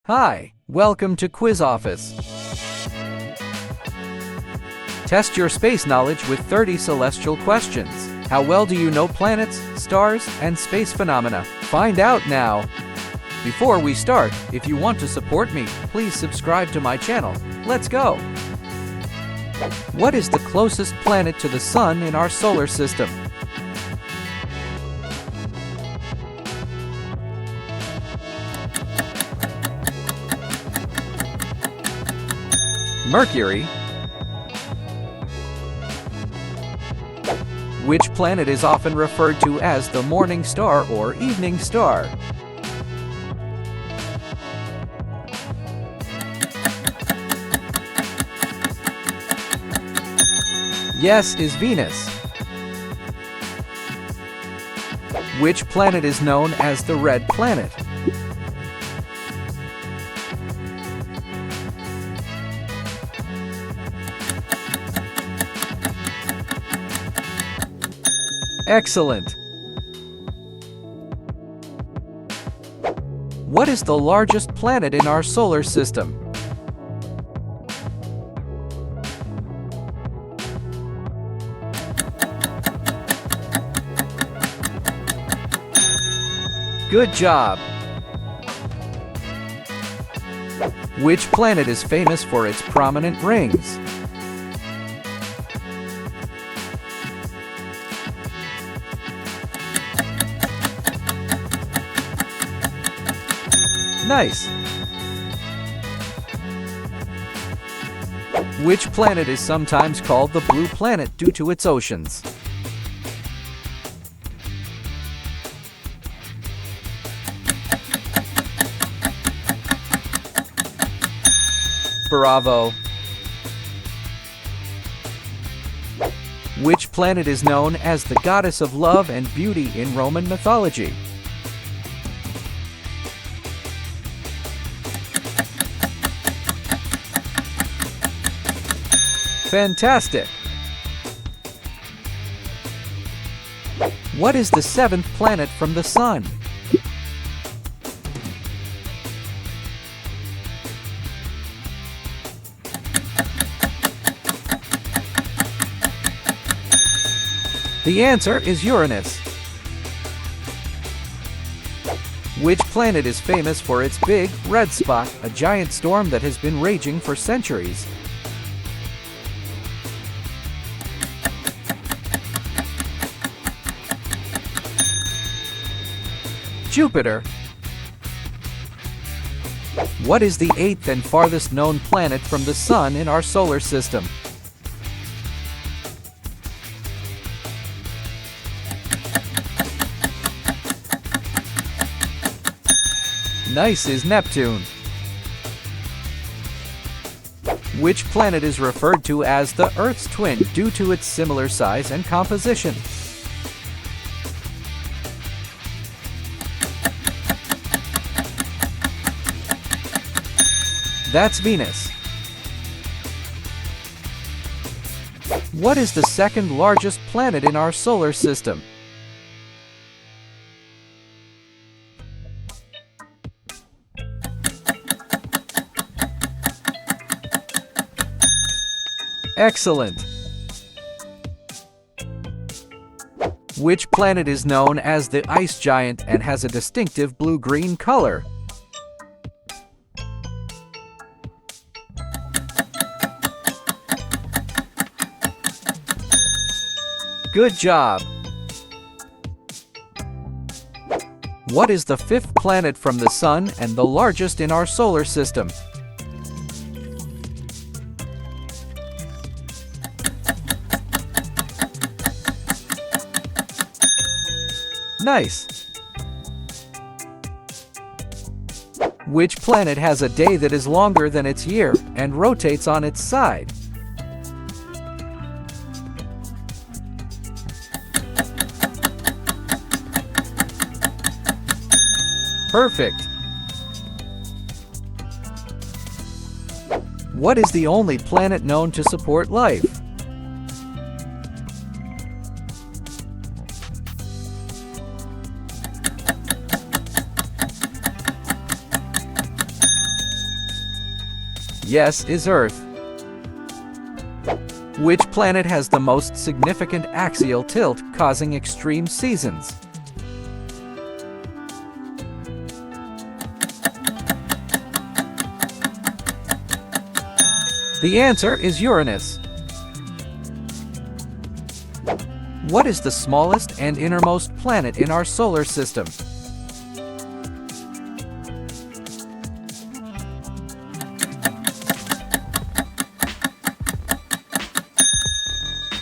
Hi, welcome to Quiz Office. Test your space knowledge with 30 celestial questions. How well do you know planets, stars, and space phenomena? Find out now. Before we start, if you want to support me, please subscribe to my channel. Let's go. What is the closest planet to the Sun in our solar system? Mercury. Which planet is often referred to as the morning star or evening star? Yes, is Venus. Which planet is known as the red planet? Excellent. What is the largest planet in our solar system? Good job. Which planet is famous for its prominent rings? Nice. Which planet is sometimes called the blue planet due to its oceans? Bravo. Which planet is known as the goddess of love and beauty in Roman mythology? Fantastic! What is the seventh planet from the Sun? The answer is Uranus. Which planet is famous for its big, red spot, a giant storm that has been raging for centuries? Jupiter. What is the eighth and farthest known planet from the Sun in our solar system? Nice, is Neptune. Which planet is referred to as the Earth's twin due to its similar size and composition? That's Venus. What is the second largest planet in our solar system? Excellent. Which planet is known as the ice giant and has a distinctive blue-green color? Good job! What is the fifth planet from the Sun and the largest in our solar system? Nice! Which planet has a day that is longer than its year and rotates on its side? Perfect! What is the only planet known to support life? Yes is Earth. Which planet has the most significant axial tilt, causing extreme seasons? The answer is Uranus. What is the smallest and innermost planet in our solar system?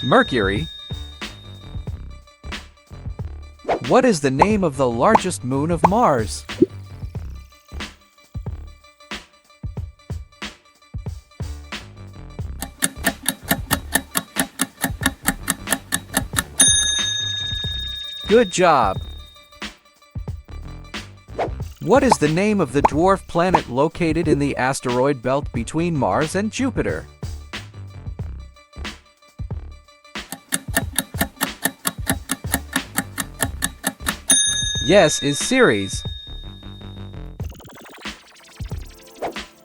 Mercury. What is the name of the largest moon of Mars? Good job! What is the name of the dwarf planet located in the asteroid belt between Mars and Jupiter? Yes is Ceres.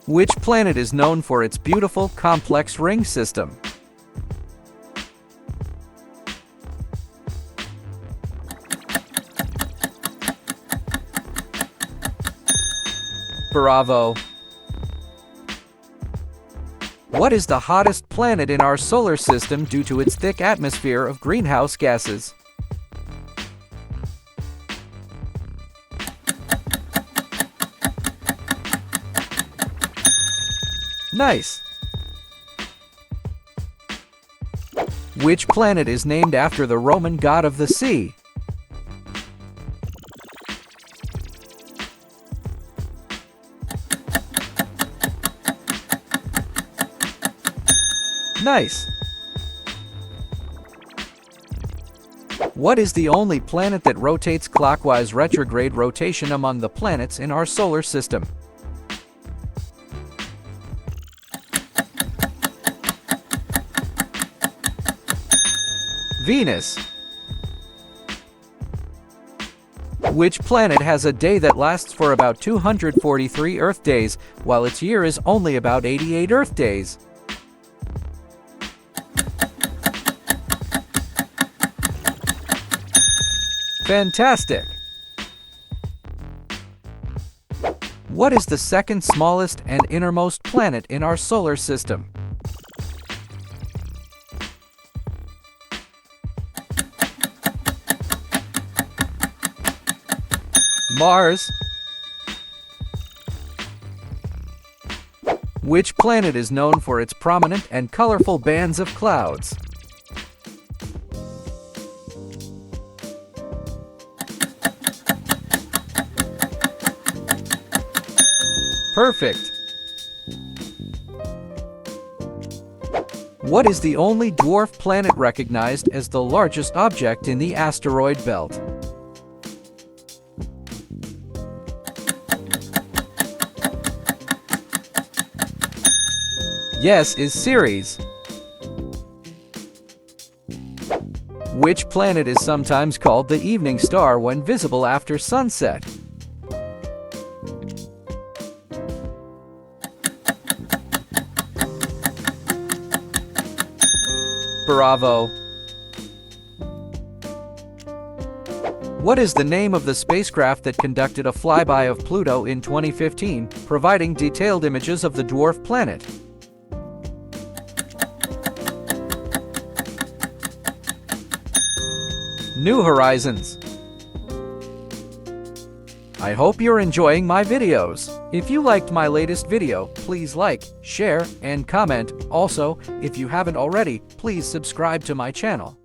Which planet is known for its beautiful, complex ring system? Bravo! What is the hottest planet in our solar system due to its thick atmosphere of greenhouse gases? Nice! Which planet is named after the Roman god of the sea? Nice! What is the only planet that rotates clockwise retrograde rotation among the planets in our solar system? Venus. Which planet has a day that lasts for about 243 Earth days, while its year is only about 88 Earth days? Fantastic! What is the second smallest and innermost planet in our solar system? Mars. Which planet is known for its prominent and colorful bands of clouds? Perfect! What is the only dwarf planet recognized as the largest object in the asteroid belt? Yes is Ceres. Which planet is sometimes called the evening star when visible after sunset? Bravo! What is the name of the spacecraft that conducted a flyby of Pluto in 2015, providing detailed images of the dwarf planet? New Horizons. I hope you're enjoying my videos. If you liked my latest video, please like, share, and comment. Also, if you haven't already, please subscribe to my channel.